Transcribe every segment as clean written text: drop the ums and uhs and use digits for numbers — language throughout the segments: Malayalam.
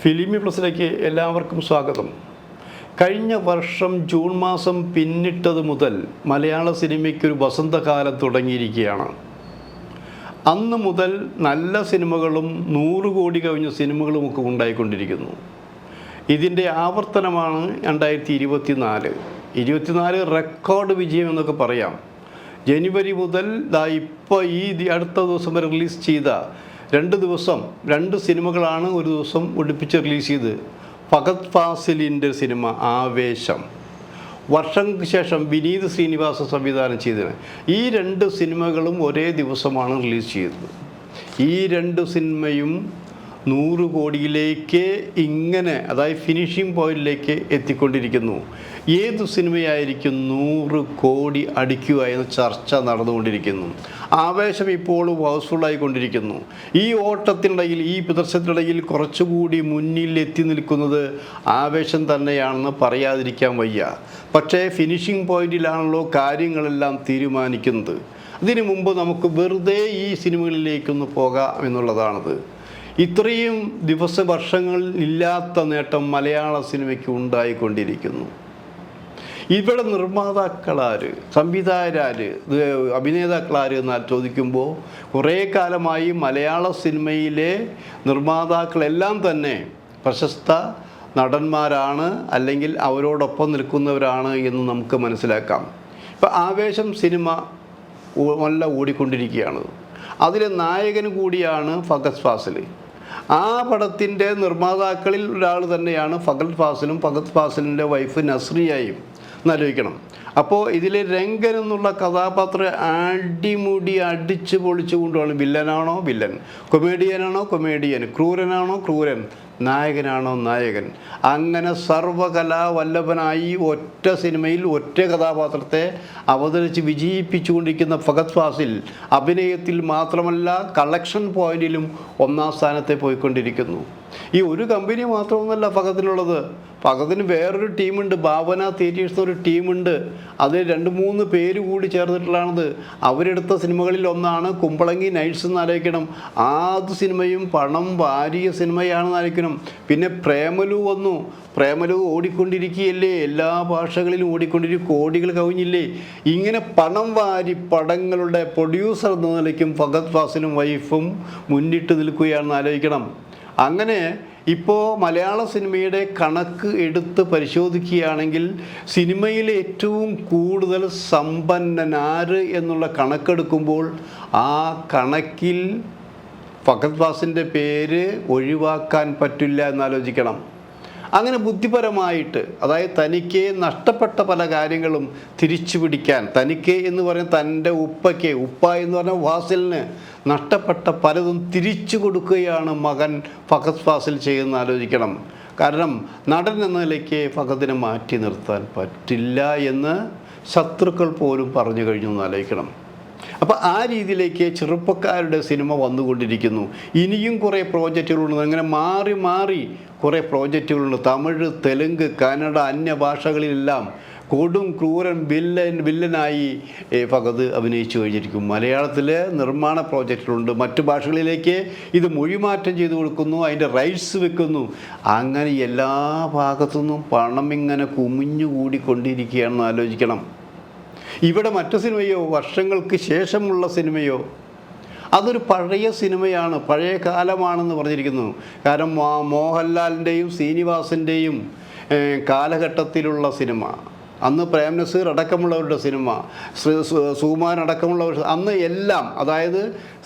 ഫിലിമി പ്ലസിലേക്ക് എല്ലാവർക്കും സ്വാഗതം. കഴിഞ്ഞ വർഷം ജൂൺ മാസം പിന്നിട്ടത് മുതൽ മലയാള സിനിമയ്ക്കൊരു വസന്തകാലം തുടങ്ങിയിരിക്കുകയാണ്. അന്ന് മുതൽ നല്ല സിനിമകളും 100 കോടി കവിഞ്ഞ സിനിമകളുമൊക്കെ ഉണ്ടായിക്കൊണ്ടിരിക്കുന്നു. ഇതിൻ്റെ ആവർത്തനമാണ് 2024 റെക്കോർഡ് വിജയം എന്നൊക്കെ പറയാം. ജനുവരി മുതൽ ഇപ്പോൾ അടുത്ത ദിവസം വരെ റിലീസ് ചെയ്ത 2 സിനിമകളാണ് ഒരു ദിവസം ഒടിപ്പിച്ച് റിലീസ് ചെയ്ത്. ഫഹദ് ഫാസിലിൻ്റെ സിനിമ ആവേശം, വർഷങ്ങൾക്ക് ശേഷം വിനീത് ശ്രീനിവാസ സംവിധാനം ചെയ്തത്. ഈ 2 സിനിമകളും ഒരേ ദിവസമാണ് റിലീസ് ചെയ്തത്. ഈ 2 സിനിമയും 100 കോടിയിലേക്ക് ഇങ്ങനെ, അതായത് ഫിനിഷിംഗ് പോയിന്റിലേക്ക് എത്തിക്കൊണ്ടിരിക്കുന്നു. ഏത് സിനിമയായിരിക്കും 100 കോടി അടിക്കുക എന്ന ചർച്ച നടന്നുകൊണ്ടിരിക്കുന്നു. ആവേശം ഇപ്പോഴും ഹൗസ്ഫുള്ളായിക്കൊണ്ടിരിക്കുന്നു. ഈ ഓട്ടത്തിനിടയിൽ, ഈ പ്രദർശനത്തിനിടയിൽ കുറച്ചുകൂടി മുന്നിൽ എത്തി നിൽക്കുന്നത് ആവേശം തന്നെയാണെന്ന് പറയാതിരിക്കാൻ വയ്യ. പക്ഷേ ഫിനിഷിംഗ് പോയിന്റിലാണല്ലോ കാര്യങ്ങളെല്ലാം തീരുമാനിക്കുന്നത്. അതിനു മുമ്പ് നമുക്ക് വെറുതെ ഈ സിനിമകളിലേക്കൊന്ന് പോകാം എന്നുള്ളതാണത്. ഇത്രയും വർഷങ്ങളിൽ ഇല്ലാത്ത നേട്ടം മലയാള സിനിമയ്ക്ക് ഉണ്ടായിക്കൊണ്ടിരിക്കുന്നു. ഇവിടെ നിർമ്മാതാക്കളാര്, സംവിധായകരാര്, അഭിനേതാക്കളാര് എന്നാൽ ചോദിക്കുമ്പോൾ കുറേ കാലമായി മലയാള സിനിമയിലെ നിർമ്മാതാക്കളെല്ലാം തന്നെ പ്രശസ്ത നടന്മാരാണ്, അല്ലെങ്കിൽ അവരോടൊപ്പം നിൽക്കുന്നവരാണ് എന്ന് നമുക്ക് മനസ്സിലാക്കാം. ഇപ്പം ആവേശം സിനിമ നല്ല ഓടിക്കൊണ്ടിരിക്കുകയാണ്. അതിലെ നായകൻ കൂടിയാണ് ഫഹദ് ഫാസിൽ. ആ പടത്തിൻ്റെ നിർമ്മാതാക്കളിൽ ഒരാൾ തന്നെയാണ് ഫഹദ് ഫാസിലും ഫഹദ് ഫാസിലിൻ്റെ വൈഫ് നസ്രിയയും എന്നാലോചിക്കണം. അപ്പോൾ ഇതിൽ രംഗൻ എന്നുള്ള കഥാപാത്രം അടിമുടി അടിച്ച് പൊളിച്ചു കൊണ്ടുപോകണം. വില്ലനാണോ വില്ലൻ, കൊമേഡിയനാണോ കൊമേഡിയൻ, ക്രൂരനാണോ ക്രൂരൻ, നായകനാണോ നായകൻ, അങ്ങനെ സർവകലാവല്ലഭനായി ഒറ്റ സിനിമയിൽ ഒറ്റ കഥാപാത്രത്തെ അവതരിച്ച് വിജയിപ്പിച്ചുകൊണ്ടിരിക്കുന്ന ഫഹദ് ഫാസിൽ അഭിനയത്തിൽ മാത്രമല്ല കളക്ഷൻ പോയിന്റിലും 1ാം സ്ഥാനത്തെ പോയിക്കൊണ്ടിരിക്കുന്നു. ഈ ഒരു കമ്പനി മാത്രമൊന്നുമല്ല ഫഹദിനുള്ളത്. ഫഹദിന് വേറൊരു ടീമുണ്ട്, ഭാവന തിയേറ്റേഴ്സ് എന്നൊരു ടീമുണ്ട്. അത് 2-3 പേര് കൂടി ചേർന്നിട്ടുള്ളതാണത്. അവരെടുത്ത സിനിമകളിൽ ഒന്നാണ് കുമ്പളങ്ങി നൈറ്റ്സ് എന്ന് ആലോചിക്കണം. ആദ്യ സിനിമയും പണം വാരിയ സിനിമയാണെന്ന് ആലോചിക്കണം. പിന്നെ പ്രേമലു വന്നു. പ്രേമലു ഓടിക്കൊണ്ടിരിക്കുകയല്ലേ, എല്ലാ ഭാഷകളിലും ഓടിക്കൊണ്ടിരിക്കും, കോടികൾ കവിഞ്ഞില്ലേ. ഇങ്ങനെ പണം വാരി പടങ്ങളുടെ പ്രൊഡ്യൂസർ എന്ന നിലയ്ക്കും ഫഹദ് ഫാസിലും വൈഫും മുന്നിട്ട് നിൽക്കുകയാണെന്ന് ആലോചിക്കണം. അങ്ങനെ ഇപ്പോൾ മലയാള സിനിമയുടെ കണക്ക് എടുത്ത് പരിശോധിക്കുകയാണെങ്കിൽ സിനിമയിൽ ഏറ്റവും കൂടുതൽ സമ്പന്നനാര് എന്നുള്ള കണക്കെടുക്കുമ്പോൾ ആ കണക്കിൽ ഫഹദ് ഫാസിലിൻ്റെ പേര് ഒഴിവാക്കാൻ പറ്റില്ല എന്നാലോചിക്കണം. അങ്ങനെ ബുദ്ധിപരമായിട്ട്, അതായത് തനിക്ക് നഷ്ടപ്പെട്ട പല കാര്യങ്ങളും തിരിച്ചു പിടിക്കാൻ, തനിക്ക് എന്ന് പറഞ്ഞാൽ തൻ്റെ ഉപ്പ എന്ന് പറഞ്ഞാൽ ഫാസിലിന് നഷ്ടപ്പെട്ട പലതും തിരിച്ചു കൊടുക്കുകയാണ് മകൻ ഫഹദ് ഫാസിൽ ചെയ്യുന്ന ആലോചിക്കണം. കാരണം നടൻ എന്ന നിലയ്ക്ക് ഫഹദിനെ മാറ്റി നിർത്താൻ പറ്റില്ല എന്ന് ശത്രുക്കൾ പോലും പറഞ്ഞു കഴിഞ്ഞു എന്ന് ആലോചിക്കണം. അപ്പോൾ ആ രീതിയിലേക്ക് ചെറുപ്പക്കാരുടെ സിനിമ വന്നുകൊണ്ടിരിക്കുന്നു. ഇനിയും കുറേ പ്രോജക്റ്റുകളുണ്ട്. അങ്ങനെ മാറി മാറി കുറേ പ്രോജക്റ്റുകളുണ്ട്. തമിഴ്, തെലുങ്ക്, കന്നഡ, അന്യഭാഷകളിലെല്ലാം കൊടും ക്രൂരൻ വില്ലനായി ഫഹദ് അഭിനയിച്ചു കഴിഞ്ഞിരിക്കും. മലയാളത്തിലെ നിർമ്മാണ പ്രോജക്റ്റുകളുണ്ട്. മറ്റു ഭാഷകളിലേക്ക് ഇത് മൊഴിമാറ്റം ചെയ്തു കൊടുക്കുന്നു, അതിൻ്റെ റൈറ്റ്സ് വെക്കുന്നു. അങ്ങനെ എല്ലാ ഭാഗത്തുനിന്നും പണം ഇങ്ങനെ കുമിഞ്ഞുകൂടിക്കൊണ്ടിരിക്കുകയാണെന്ന് ആലോചിക്കണം. ഇവിടെ മറ്റു സിനിമയോ, വർഷങ്ങൾക്ക് ശേഷമുള്ള സിനിമയോ, അതൊരു പഴയ സിനിമയാണ്, പഴയ കാലമാണെന്ന് പറഞ്ഞിരിക്കുന്നു. കാരണം മോഹൻലാലിൻ്റെയും ശ്രീനിവാസിൻ്റെയും കാലഘട്ടത്തിലുള്ള സിനിമ, അന്ന് പ്രേം നസീർ അടക്കമുള്ളവരുടെ സിനിമ, സുകുമാരൻ അടക്കമുള്ളവർ, അന്ന് എല്ലാം, അതായത്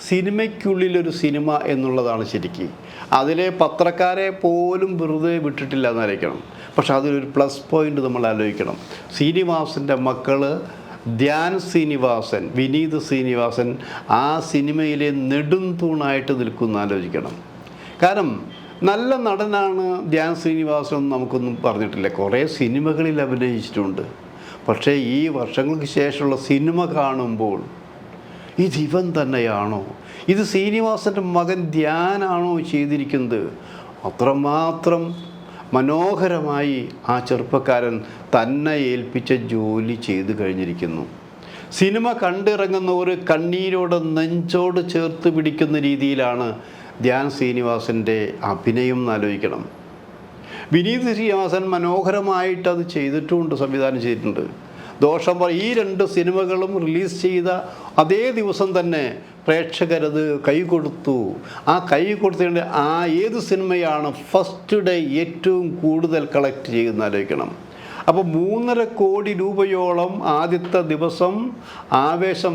സിനിമയ്ക്കുള്ളിലൊരു സിനിമ എന്നുള്ളതാണ് ശരിക്കും. അതിലെ പത്രക്കാരെ പോലും വെറുതെ വിട്ടിട്ടില്ല എന്നായിരിക്കണം. പക്ഷെ അതിലൊരു പ്ലസ് പോയിൻ്റ് നമ്മൾ ആലോചിക്കണം. ശ്രീനിവാസൻ്റെ മക്കൾ ധ്യാൻ ശ്രീനിവാസൻ, വിനീത് ശ്രീനിവാസൻ ആ സിനിമയിലെ നെടും തൂണായിട്ട് നിൽക്കുന്ന ആലോചിക്കണം. കാരണം നല്ല നടനാണ് ധ്യാൻ ശ്രീനിവാസൻ എന്ന് നമുക്കൊന്നും പറഞ്ഞിട്ടില്ല. കുറേ സിനിമകളിൽ അഭിനയിച്ചിട്ടുണ്ട്. പക്ഷേ ഈ വർഷങ്ങൾക്ക് ശേഷമുള്ള സിനിമ കാണുമ്പോൾ ഇവൻ തന്നെയാണോ, ഇത് ശ്രീനിവാസൻ്റെ മകൻ ധ്യാനാണോ ചെയ്തിരിക്കുന്നത്? അത്രമാത്രം മനോഹരമായി ആ ചെറുപ്പക്കാരൻ തന്നെ ഏൽപ്പിച്ച ജോലി ചെയ്തു കഴിഞ്ഞിരിക്കുന്നു. സിനിമ കണ്ടിറങ്ങുന്നവർ കണ്ണീരോട് നെഞ്ചോട് ചേർത്ത് പിടിക്കുന്ന രീതിയിലാണ് ധ്യാൻ ശ്രീനിവാസൻ്റെ അഭിനയം എന്നാലോചിക്കണം. വിനീത് ശ്രീനിവാസൻ മനോഹരമായിട്ട് അത് ചെയ്തിട്ടുമുണ്ട്, സംവിധാനം ചെയ്തിട്ടുണ്ട്. ഈ 2 സിനിമകളും റിലീസ് ചെയ്ത അതേ ദിവസം തന്നെ പ്രേക്ഷകരത് കൈകൊടുത്തു. ആ കൈ കൊടുത്തതിൻ്റെ ഏത് സിനിമയാണ് ഫസ്റ്റ് ഡേ ഏറ്റവും കൂടുതൽ കളക്ട് ചെയ്യുന്ന ആലോചിക്കണം. അപ്പോൾ 3.5 കോടി രൂപയോളം ആദ്യത്തെ ദിവസം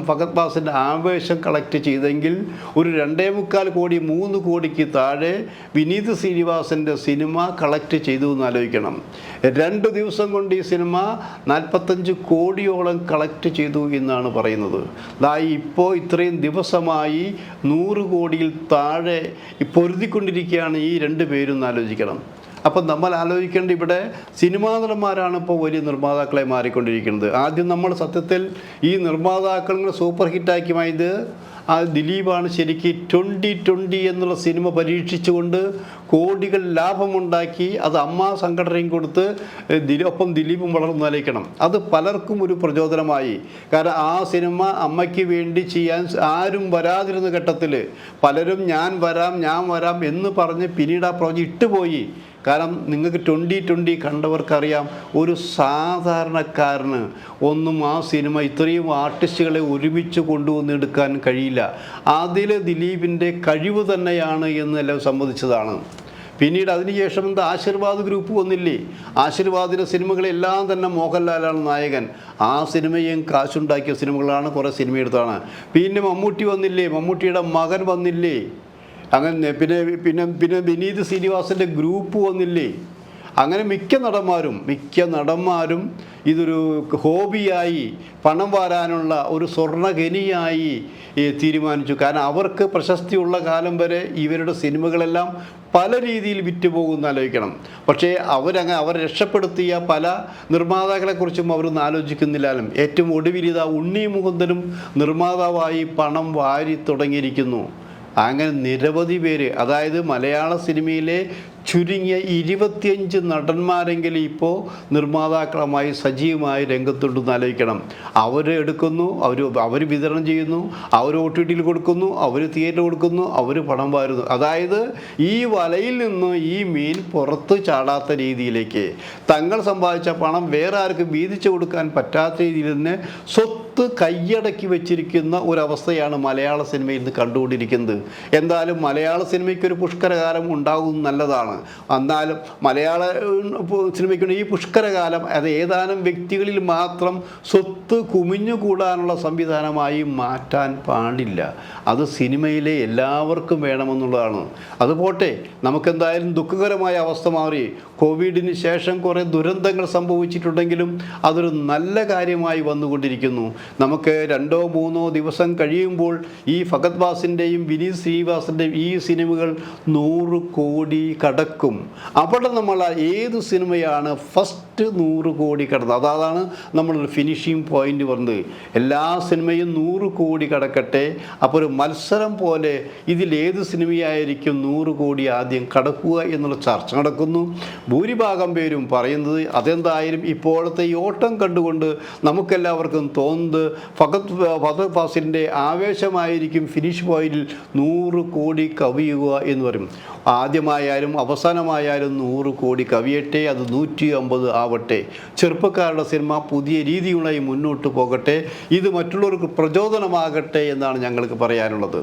ഫഹദ് ഫാസിൻ്റെ ആവേശം കളക്ട് ചെയ്തെങ്കിൽ ഒരു 2.25 കോടി 3 കോടിക്ക് താഴെ വിനീത് ശ്രീനിവാസൻ്റെ സിനിമ കളക്ട് ചെയ്തു എന്ന് ആലോചിക്കണം. 2 ദിവസം കൊണ്ട് ഈ സിനിമ 45 കോടിയോളം കളക്ട് ചെയ്തു എന്നാണ് പറയുന്നത്. ഇപ്പോൾ ഇത്രയും ദിവസമായി 100 കോടിയിൽ താഴെ പൊരുതിക്കൊണ്ടിരിക്കുകയാണ് ഈ 2 പേരും എന്ന് ആലോചിക്കണം. അപ്പം നമ്മൾ ആലോചിക്കേണ്ട ഇവിടെ സിനിമാ നടന്മാരാണ് ഇപ്പോൾ വലിയ നിർമ്മാതാക്കളെ മാറിക്കൊണ്ടിരിക്കുന്നത്. ആദ്യം നമ്മൾ സത്യത്തിൽ ഈ നിർമ്മാതാക്കൾ സൂപ്പർ ഹിറ്റാക്കി മായത് ദിലീപാണ്. ശരിക്ക് 2020 എന്നുള്ള സിനിമ പരീക്ഷിച്ചുകൊണ്ട് കോടികൾ ലാഭമുണ്ടാക്കി അത് അമ്മ സംഘടനയും കൊടുത്ത് ഒപ്പം ദിലീപും വളർന്നാലേക്കണം. അത് പലർക്കും ഒരു പ്രചോദനമായി. കാരണം ആ സിനിമ അമ്മയ്ക്ക് വേണ്ടി ചെയ്യാൻ ആരും വരാതിരുന്ന ഘട്ടത്തിൽ പലരും ഞാൻ വരാം എന്ന് പറഞ്ഞ് പിന്നീട് ആ പ്രോജക്റ്റ് ഇട്ടുപോയി. കാരണം നിങ്ങൾക്ക് 2020 കണ്ടവർക്കറിയാം, ഒരു സാധാരണക്കാരന് ഒന്നും ആ സിനിമ ഇത്രയും ആർട്ടിസ്റ്റുകളെ ഒരുമിച്ച് കൊണ്ടുവന്നെടുക്കാൻ കഴിയില്ല. അതിൽ ദിലീപിൻ്റെ കഴിവ് തന്നെയാണ് എന്നെല്ലാം സമ്മതിച്ചതാണ്. പിന്നീട് അതിനുശേഷം ആശീർവാദ് ഗ്രൂപ്പ് വന്നില്ലേ? ആശീർവാദിൻ്റെ സിനിമകളെല്ലാം തന്നെ മോഹൻലാലാണ് നായകൻ. ആ സിനിമയും കാശുണ്ടാക്കിയ സിനിമകളാണ്, കുറേ സിനിമ എടുത്താണ്. പിന്നെ മമ്മൂട്ടി വന്നില്ലേ? മമ്മൂട്ടിയുടെ മകൻ വന്നില്ലേ? അങ്ങനെ പിന്നെ വിനീത് ശ്രീനിവാസൻ്റെ ഗ്രൂപ്പ് വന്നില്ലേ? അങ്ങനെ മിക്ക നടന്മാരും ഇതൊരു ഹോബിയായി പണം വാരാനുള്ള ഒരു സ്വർണ്ണഖനിയായി തീരുമാനിച്ചു. കാരണം അവർക്ക് പ്രശസ്തിയുള്ള കാലം വരെ ഇവരുടെ സിനിമകളെല്ലാം പല രീതിയിൽ വിറ്റുപോകുമെന്ന് ആലോചിക്കണം. പക്ഷേ അവർ രക്ഷപ്പെടുത്തിയ പല നിർമ്മാതാക്കളെക്കുറിച്ചും അവരൊന്നും ആലോചിക്കുന്നില്ലാലും ഏറ്റവും ഒടുവിൽ ഉണ്ണി മുകുന്ദനും നിർമ്മാതാവായി പണം വാരി തുടങ്ങിയിരിക്കുന്നു. അങ്ങനെ നിരവധി പേര്, അതായത് മലയാള സിനിമയിലെ ചുരുങ്ങിയ 25 നടന്മാരെങ്കിലും ഇപ്പോൾ നിർമ്മാതാക്കളുമായി സജീവമായി രംഗത്തുണ്ടെന്ന് ആലോചിക്കണം. അവർ എടുക്കുന്നു, അവർ വിതരണം ചെയ്യുന്നു, അവർ OTTയിൽ കൊടുക്കുന്നു, അവർ തിയേറ്റർ കൊടുക്കുന്നു, അവർ പണം വാരുന്നു. അതായത് ഈ വലയിൽ നിന്ന് ഈ മീൻ പുറത്ത് ചാടാത്ത രീതിയിലേക്ക് തങ്ങൾ സമ്പാദിച്ച പണം വേറെ ആർക്കും വീതിച്ചു കൊടുക്കാൻ പറ്റാത്ത രീതിയിൽ തന്നെ സ്വത്ത് കൈയടക്കി വെച്ചിരിക്കുന്ന ഒരവസ്ഥയാണ് മലയാള സിനിമയിൽ നിന്ന് കണ്ടുകൊണ്ടിരിക്കുന്നത്. എന്തായാലും മലയാള സിനിമയ്ക്കൊരു പുഷ്കരകാലം ഉണ്ടാകും നല്ലതാണ്. എന്നാലും മലയാള സിനിമയ്ക്കുള്ള ഈ പുഷ്കരകാലം അത് ഏതാനും വ്യക്തികളിൽ മാത്രം സ്വത്ത് കുമിഞ്ഞുകൂടാനുള്ള സംവിധാനമായി മാറ്റാൻ പാടില്ല. അത് സിനിമയിലെ എല്ലാവർക്കും വേണമെന്നുള്ളതാണ്. അതുപോട്ടെ, നമുക്കെന്തായാലും ദുഃഖകരമായ അവസ്ഥ മാറി. കോവിഡിന് ശേഷം കുറേ ദുരന്തങ്ങൾ സംഭവിച്ചിട്ടുണ്ടെങ്കിലും അതൊരു നല്ല കാര്യമായി വന്നുകൊണ്ടിരിക്കുന്നു. നമുക്ക് 2-3 ദിവസം കഴിയുമ്പോൾ ഈ ഫഹദ് ഫാസിൻ്റെയും വിനീത് ശ്രീനിവാസൻ്റെയും ഈ സിനിമകൾ 100 കോടി കടക്കും. അവിടെ നമ്മൾ ഏത് സിനിമയാണ് ഫസ്റ്റ് 100 കോടി കടന്നത്, അതാണ് നമ്മളൊരു ഫിനിഷിംഗ് പോയിന്റ് പറഞ്ഞത്. എല്ലാ സിനിമയും 100 കോടി കടക്കട്ടെ. അപ്പോൾ ഒരു മത്സരം പോലെ ഇതിലേത് സിനിമയായിരിക്കും 100 കോടി ആദ്യം കടക്കുക എന്നുള്ള ചർച്ച നടക്കുന്നു. ഭൂരിഭാഗം പേരും പറയുന്നത് അതെന്തായാലും ഇപ്പോഴത്തെ ഈ ഓട്ടം കണ്ടുകൊണ്ട് നമുക്കെല്ലാവർക്കും തോന്നുന്നത് ഫഹദ് ഫാസിലിൻ്റെ ആവേശമായിരിക്കും ഫിനിഷ് പോയിന്റിൽ 100 കോടി കവിയുക എന്ന് പറയും. ആദ്യമായാലും അവസാനമായാലും 100 കോടി കവിയട്ടെ, അത് 150 ആവട്ടെ. ചെറുപ്പക്കാരുടെ സിനിമ പുതിയ രീതിയുമായി മുന്നോട്ട് പോകട്ടെ. ഇത് മറ്റുള്ളവർക്ക് പ്രചോദനമാകട്ടെ എന്നാണ് ഞങ്ങൾക്ക് പറയാനുള്ളത്.